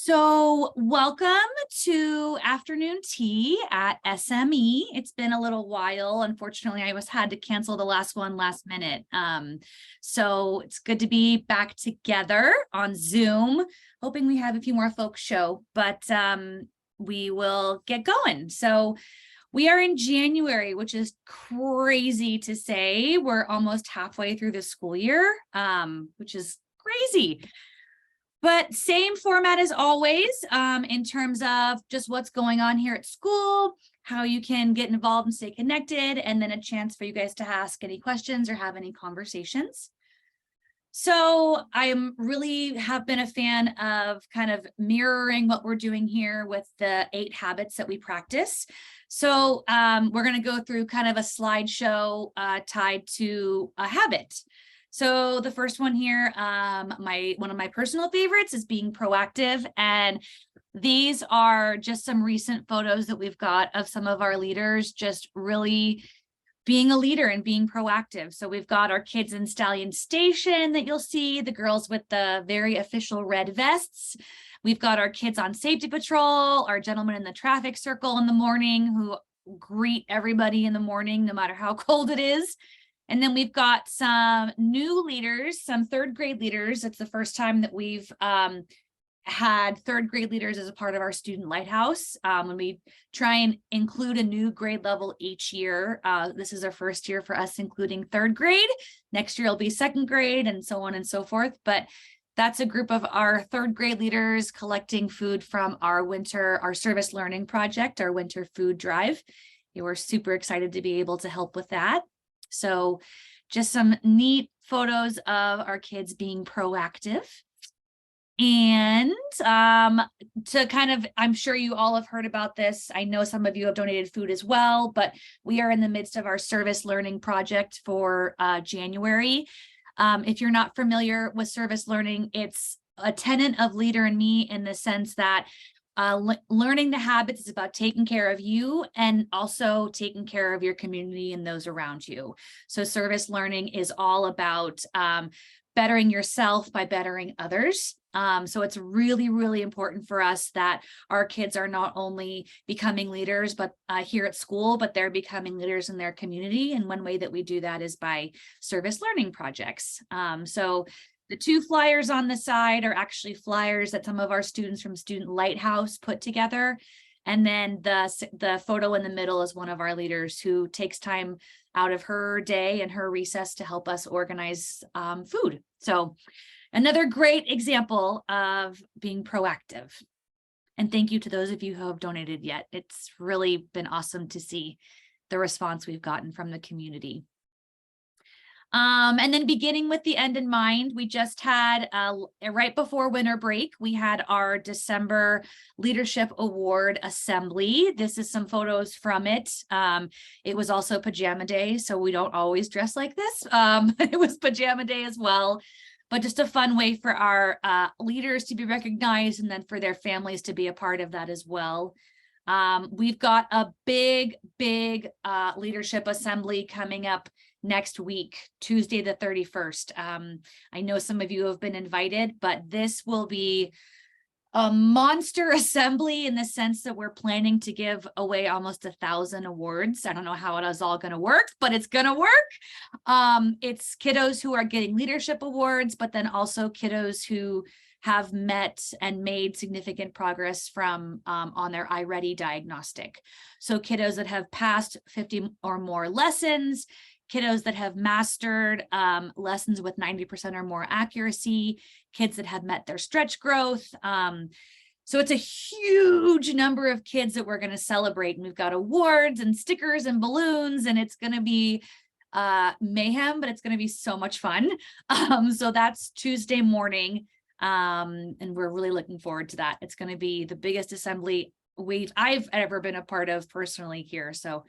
So welcome to afternoon tea at SME. It's been a little while. Unfortunately, I had to cancel the last one last minute. So it's good to be back together on Zoom. Hoping we have a few more folks show, but we will get going. So we are in January, which is crazy to say. We're almost halfway through the school year, which is crazy. But same format as always, in terms of just what's going on here at school, how you can get involved and stay connected, and then a chance for you guys to ask any questions or have any conversations. So I really have been a fan of kind of mirroring what we're doing here with the 8 habits that we practice. So we're going to go through kind of a slideshow tied to a habit. So the first one here, one of my personal favorites is being proactive. And these are just some recent photos that we've got of some of our leaders just really being a leader and being proactive. So we've got our kids in Stallion Station that you'll see, the girls with the very official red vests. We've got our kids on safety patrol, our gentlemen in the traffic circle in the morning who greet everybody in the morning, no matter how cold it is. And then we've got some new leaders, some 3rd grade leaders. It's the first time that we've had 3rd grade leaders as a part of our student lighthouse. When we try and include a new grade level each year, this is our first year for us including 3rd grade. Next year will be 2nd grade and so on and so forth. But that's a group of our 3rd grade leaders collecting food from our service learning project, our winter food drive. We're super excited to be able to help with that. So just some neat photos of our kids being proactive. And to kind of, I'm sure you all have heard about this. I know some of you have donated food as well, but we are in the midst of our service learning project for January. If you're not familiar with service learning, it's a tenet of Leader in Me in the sense that learning the habits is about taking care of you and also taking care of your community and those around you. So service learning is all about bettering yourself by bettering others. So it's really, really important for us that our kids are not only becoming leaders, but here at school, but they're becoming leaders in their community. And one way that we do that is by service learning projects. So the 2 flyers on the side are actually flyers that some of our students from Student Lighthouse put together. And then the photo in the middle is one of our leaders who takes time out of her day and her recess to help us organize food. So another great example of being proactive. And thank you to those of you who have donated yet. It's really been awesome to see the response we've gotten from the community. And then beginning with the end in mind, we just had right before winter break, we had our December Leadership Award Assembly. This is some photos from it. It was also pajama day, so we don't always dress like this. It was pajama day as well, but just a fun way for our leaders to be recognized and then for their families to be a part of that as well. We've got a big leadership assembly coming up next week, Tuesday the 31st. I know some of you have been invited, but this will be a monster assembly in the sense that we're planning to give away almost 1,000 awards. I don't know how it is all going to work, but it's going to work. It's kiddos who are getting leadership awards, but then also kiddos who have met and made significant progress from on their iReady diagnostic. So kiddos that have passed 50 or more lessons, kiddos that have mastered lessons with 90% or more accuracy, kids that have met their stretch growth. So it's a huge number of kids that we're going to celebrate. And we've got awards and stickers and balloons, and it's going to be mayhem, but it's going to be so much fun. So that's Tuesday morning. And we're really looking forward to that. It's going to be the biggest assembly I've ever been a part of personally here. So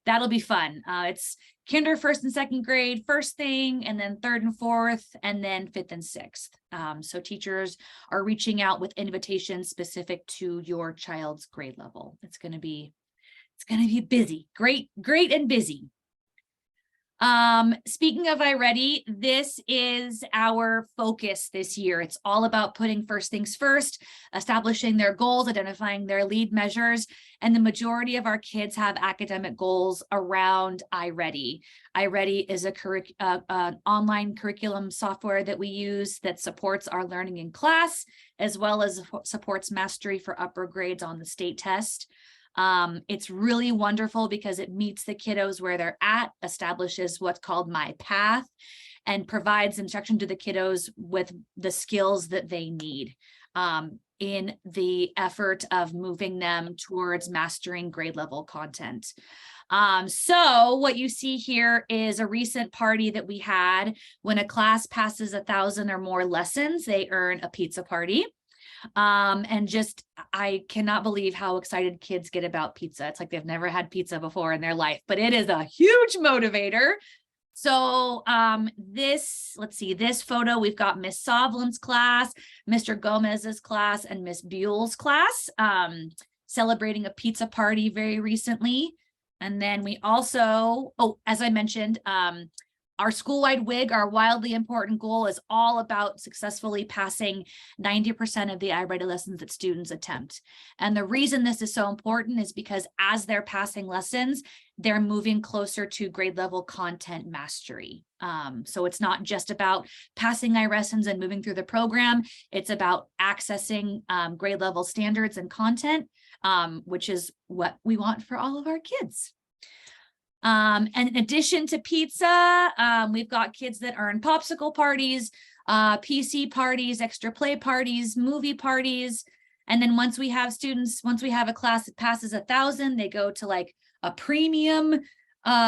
that'll be fun. It's kinder, 1st and 2nd grade, first thing, and then 3rd and 4th, and then 5th and 6th. So teachers are reaching out with invitations specific to your child's grade level. It's going to be busy, great and busy. Speaking of iReady, this is our focus this year. It's all about putting first things first, establishing their goals, identifying their lead measures, and the majority of our kids have academic goals around iReady. iReady is an online curriculum software that we use that supports our learning in class, as well as supports mastery for upper grades on the state test. It's really wonderful because it meets the kiddos where they're at, establishes what's called My Path, and provides instruction to the kiddos with the skills that they need in the effort of moving them towards mastering grade level content. So what you see here is a recent party that we had. When a class passes 1,000 or more lessons, they earn a pizza party. And just, I cannot believe how excited kids get about pizza. It's like they've never had pizza before in their life, but it is a huge motivator. So let's see, this photo, we've got Miss Sovlin's class, Mr. Gomez's class, and Miss Buell's class celebrating a pizza party very recently. And then we also, as I mentioned, our school-wide WIG, our wildly important goal, is all about successfully passing 90% of the iReady lessons that students attempt. And the reason this is so important is because as they're passing lessons, they're moving closer to grade level content mastery. So it's not just about passing iRessons and moving through the program. It's about accessing grade level standards and content, which is what we want for all of our kids. And in addition to pizza, we've got kids that earn popsicle parties, PC parties, extra play parties, movie parties. And then once we have a class that passes 1,000, they go to like a premium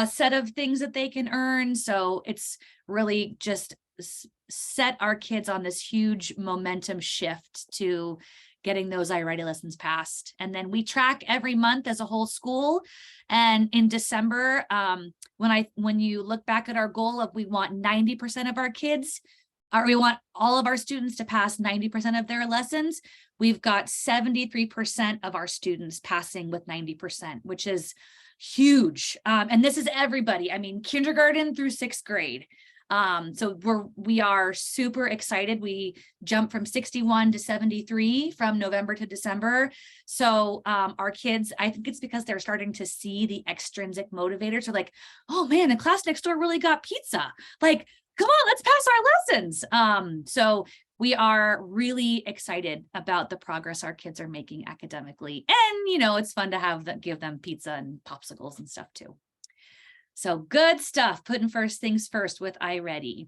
set of things that they can earn. So it's really just set our kids on this huge momentum shift to getting those iReady lessons passed. And then we track every month as a whole school. And in December, when you look back at our goal of we want 90% of our kids, or we want all of our students to pass 90% of their lessons, we've got 73% of our students passing with 90%, which is huge. And this is everybody. I mean, kindergarten through 6th grade. So we are super excited. We jumped from 61 to 73 from November to December. So our kids, I think it's because they're starting to see the extrinsic motivators. They're like, oh man, the class next door really got pizza. Like, come on, let's pass our lessons. So we are really excited about the progress our kids are making academically. And, you know, it's fun to give them pizza and popsicles and stuff too. So good stuff, putting first things first with iReady.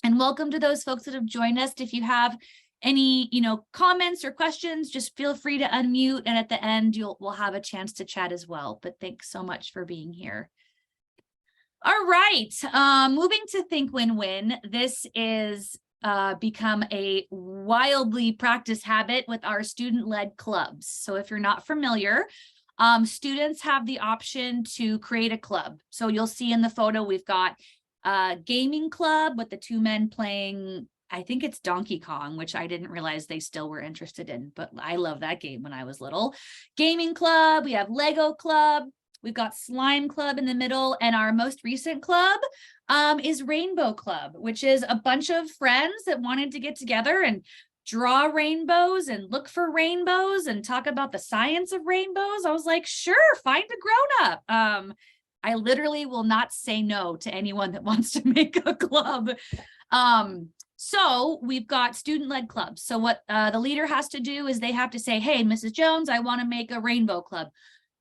And welcome to those folks that have joined us. If you have any, comments or questions, just feel free to unmute. And at the end, we'll have a chance to chat as well. But thanks so much for being here. All right, moving to Think Win-Win. This is become a wildly practiced habit with our student-led clubs. So if you're not familiar, students have the option to create a club. So you'll see in the photo, we've got a gaming club with the 2 men playing, I think it's Donkey Kong, which I didn't realize they still were interested in, but I love that game when I was little. Gaming club, we have Lego club, we've got slime club in the middle, and our most recent club is Rainbow Club, which is a bunch of friends that wanted to get together and draw rainbows and look for rainbows and talk about the science of rainbows. I was like, sure, find a grown-up. I literally will not say no to anyone that wants to make a club. So we've got student-led clubs. So what the leader has to do is they have to say, hey, Mrs. Jones, I want to make a rainbow club.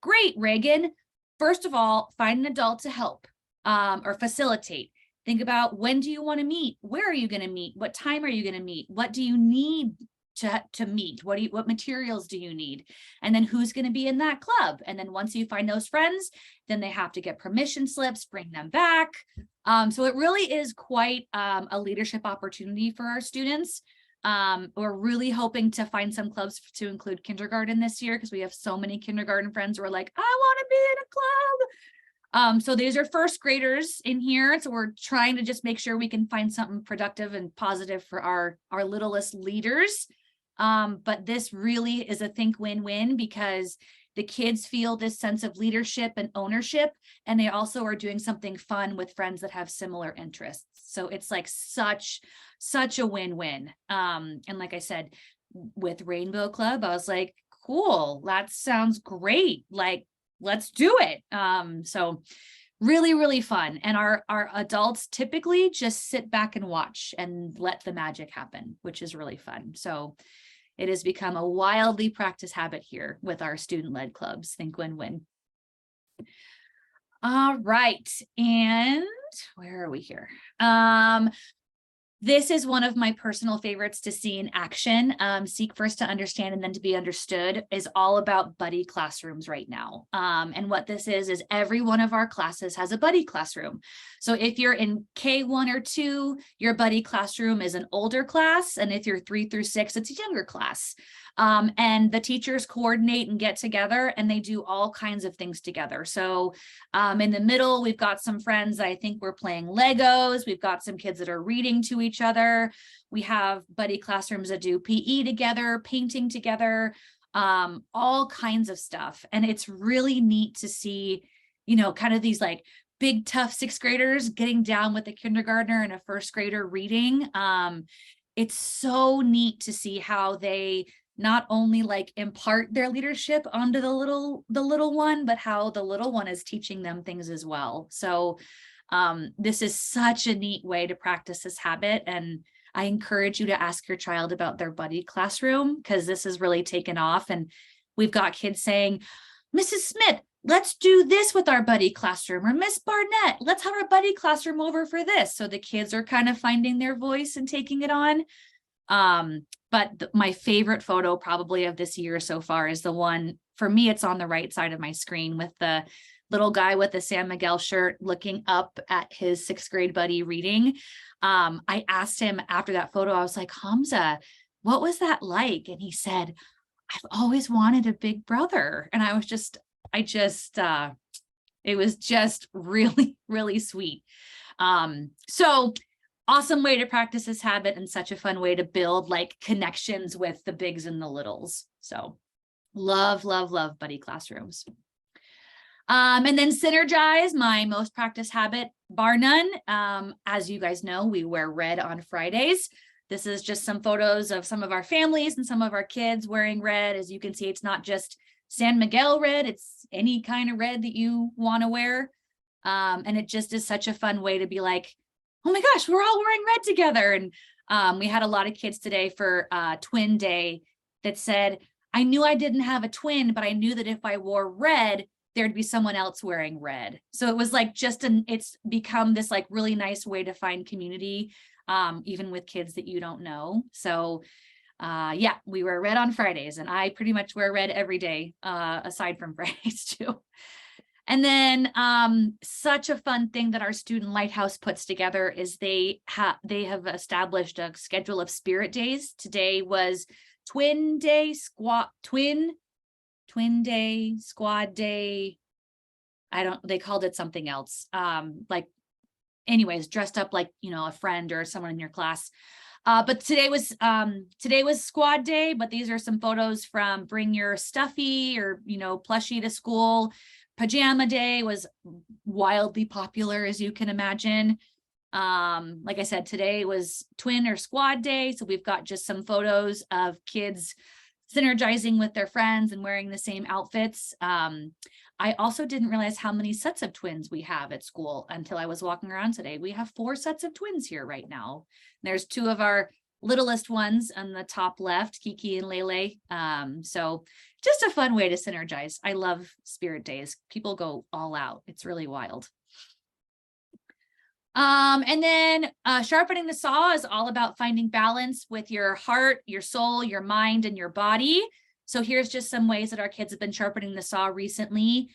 Great, Reagan. First of all, find an adult to help or facilitate. Think about, when do you want to meet? Where are you going to meet? What time are you going to meet? What do you need to meet? What materials do you need? And then who's going to be in that club? And then once you find those friends, then they have to get permission slips, bring them back. So it really is quite a leadership opportunity for our students. We're really hoping to find some clubs to include kindergarten this year, because we have so many kindergarten friends who are like, I want to be in a club. So these are first graders in here. So we're trying to just make sure we can find something productive and positive for our littlest leaders. But this really is a Think Win-Win, because the kids feel this sense of leadership and ownership, and they also are doing something fun with friends that have similar interests. So it's like such a win-win. And like I said, with Rainbow Club, I was like, cool, that sounds great. Like, let's do it. So really, really fun. And our adults typically just sit back and watch and let the magic happen, which is really fun. So it has become a wildly practiced habit here with our student-led clubs. Think win-win. All right. And where are we here? This is one of my personal favorites to see in action. Seek first to understand and then to be understood is all about buddy classrooms right now. And what this is every one of our classes has a buddy classroom. So if you're in K1 or 2, your buddy classroom is an older class. And if you're 3 through 6, it's a younger class. And the teachers coordinate and get together and they do all kinds of things together. So in the middle, we've got some friends that I think we're playing Legos. We've got some kids that are reading to each other. We have buddy classrooms that do PE together, painting together, all kinds of stuff. And it's really neat to see, you know, kind of these like big, tough 6th graders getting down with a kindergartner and a 1st grader reading. It's so neat to see how they not only like impart their leadership onto the little one, but how the little one is teaching them things as well. So this is such a neat way to practice this habit. And I encourage you to ask your child about their buddy classroom, because this has really taken off. And we've got kids saying, Mrs. Smith, let's do this with our buddy classroom, or Miss Barnett, let's have our buddy classroom over for this. So the kids are kind of finding their voice and taking it on. But my favorite photo probably of this year so far is the one, for me, it's on the right side of my screen with the little guy with the San Miguel shirt looking up at his 6th grade buddy reading. I asked him after that photo, I was like, Hamza, what was that like? And he said, I've always wanted a big brother. And it was just really, really sweet. So awesome way to practice this habit and such a fun way to build like connections with the bigs and the littles. So love, love, love buddy classrooms. And then synergize, my most practiced habit, bar none. As you guys know, we wear red on Fridays. This is just some photos of some of our families and some of our kids wearing red. As you can see, it's not just San Miguel red, it's any kind of red that you want to wear. And it just is such a fun way to be like, oh my gosh, we're all wearing red together. And we had a lot of kids today for Twin Day that said, I knew I didn't have a twin, but I knew that if I wore red, there'd be someone else wearing red. So it was like it's become this like really nice way to find community, even with kids that you don't know. So yeah, we wear red on Fridays, and I pretty much wear red every day, aside from Fridays too. And then such a fun thing that our Student Lighthouse puts together is they have established a schedule of spirit days. Today was Twin Day, Twin Day, Squad Day. They called it something else. Like, anyways, dressed up like, you know, a friend or someone in your class. But today was Squad Day, but these are some photos from bring your stuffy or, you know, plushie to school. Pajama Day was wildly popular, as you can imagine. Like I said, today was Twin or Squad Day. So we've got just some photos of kids synergizing with their friends and wearing the same outfits. I also didn't realize how many sets of twins we have at school until I was walking around today. We have 4 sets of twins here right now. There's 2 of our littlest ones on the top left, Kiki and Lele. So just a fun way to synergize. I love spirit days. People go all out. It's really wild. And then sharpening the saw is all about finding balance with your heart, your soul, your mind, and your body. So here's just some ways that our kids have been sharpening the saw recently.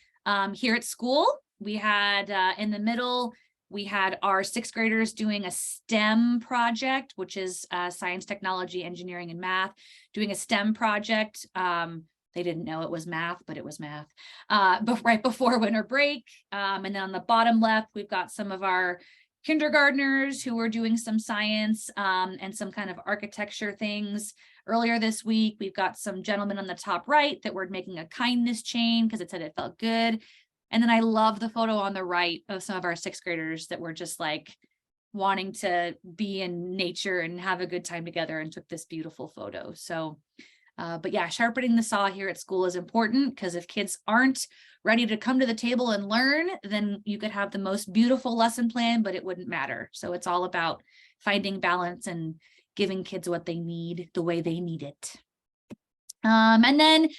Here at school, we had in the middle, we had our 6th graders doing a STEM project, which is science, technology, engineering, and math, doing a STEM project. They didn't know it was math, but it was math, but right before winter break. And then on the bottom left, we've got some of our kindergartners who were doing some science and some kind of architecture things. Earlier this week, we've got some gentlemen on the top right that were making a kindness chain because it said it felt good. And then I love the photo on the right of some of our sixth graders that were just like wanting to be in nature and have a good time together and took this beautiful photo. So, but yeah, sharpening the saw here at school is important because if kids aren't ready to come to the table and learn, then you could have the most beautiful lesson plan, but it wouldn't matter. So it's all about finding balance and giving kids what they need the way they need it. And then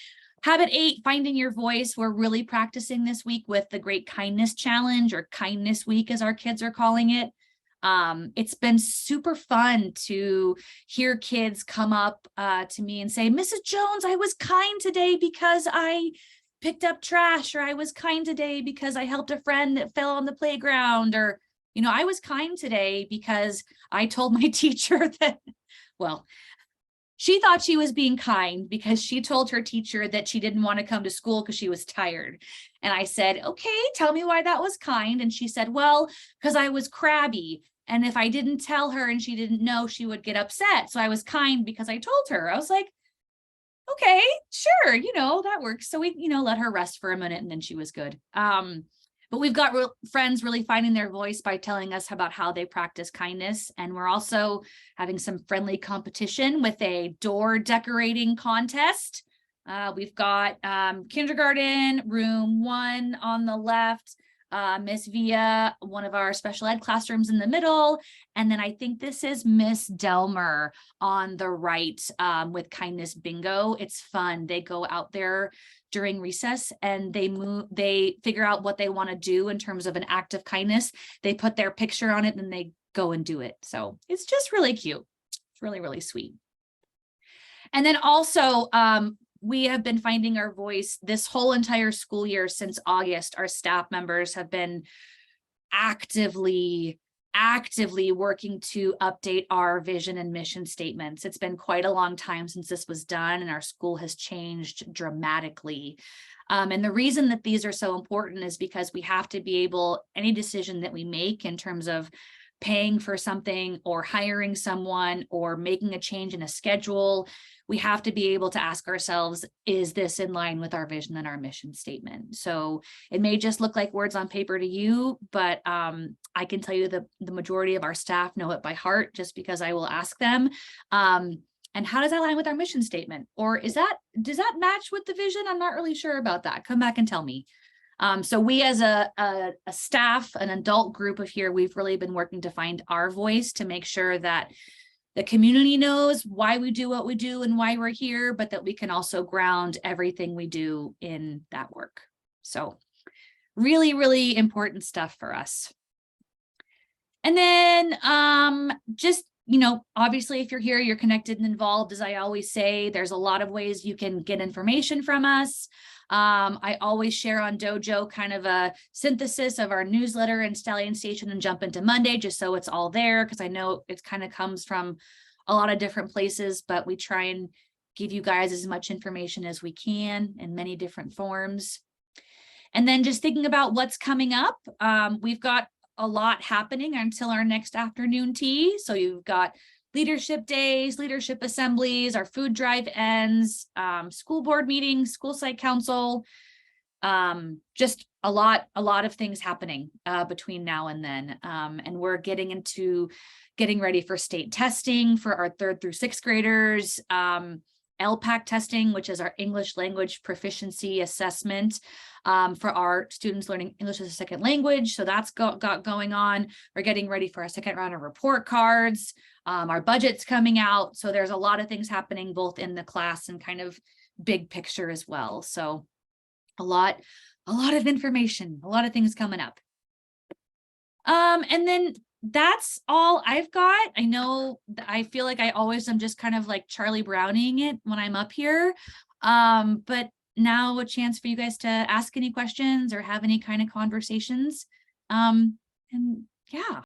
habit 8, finding your voice. We're really practicing this week with the Great Kindness Challenge, or Kindness Week as our kids are calling it. It's been super fun to hear kids come up to me and say, Mrs. Jones, I was kind today because I picked up trash, or I was kind today because I helped a friend that fell on the playground, or, you know, I was kind today because I told my teacher that, well, she thought she was being kind because she told her teacher that she didn't want to come to school because she was tired. And I said, okay, tell me why that was kind. And she said, well, because I was crabby. And if I didn't tell her and she didn't know, she would get upset. So I was kind because I told her. I was like, okay, sure, you know, that works. So we, you know, let her rest for a minute and then she was good. But we've got friends really finding their voice by telling us about how they practice kindness. And we're also having some friendly competition with a door decorating contest. We've got kindergarten, room 1 on the left, Miss Via, one of our special ed classrooms in the middle. And then I think this is Miss Delmer on the right with Kindness Bingo. It's fun. They go out there during recess and they figure out what they want to do in terms of an act of kindness. They put their picture on it and they go and do it. So it's just really cute. It's really, really sweet. And then also, we have been finding our voice this whole entire school year since August. Our staff members have been actively working to update our vision and mission statements. It's been quite a long time since this was done, and our school has changed dramatically. And the reason that these are so important is because we have to be able, any decision that we make in terms of paying for something or hiring someone or making a change in a schedule, we have to be able to ask ourselves, is this in line with our vision and our mission statement? So it may just look like words on paper to you, but I can tell you that the majority of our staff know it by heart just because I will ask them. And how does that align with our mission statement? Or does that match with the vision? I'm not really sure about that. Come back and tell me. So we as a staff, an adult group of here, we've really been working to find our voice to make sure that the community knows why we do what we do and why we're here, but that we can also ground everything we do in that work. So really, really important stuff for us. And then just, you know, obviously, if you're here, you're connected and involved. As I always say, there's a lot of ways you can get information from us. I always share on Dojo kind of a synthesis of our newsletter and Stallion Station and Jump Into Monday, just so it's all there, because I know it kind of comes from a lot of different places, but we try and give you guys as much information as we can in many different forms. And then just thinking about what's coming up, we've got a lot happening until our next afternoon tea. So you've got leadership days, leadership assemblies, our food drive ends, school board meetings, school site council, just a lot of things happening between now and then. And we're getting ready for state testing for our 3rd through 6th graders, LPAC testing, which is our English language proficiency assessment for our students learning English as a second language. So that's got going on. We're getting ready for our 2nd round of report cards. Our budget's coming out. So there's a lot of things happening both in the class and kind of big picture as well. So a lot of information, a lot of things coming up. And then that's all I've got. I know I feel like I always am just kind of like Charlie Browning it when I'm up here. But now a chance for you guys to ask any questions or have any kind of conversations. And yeah.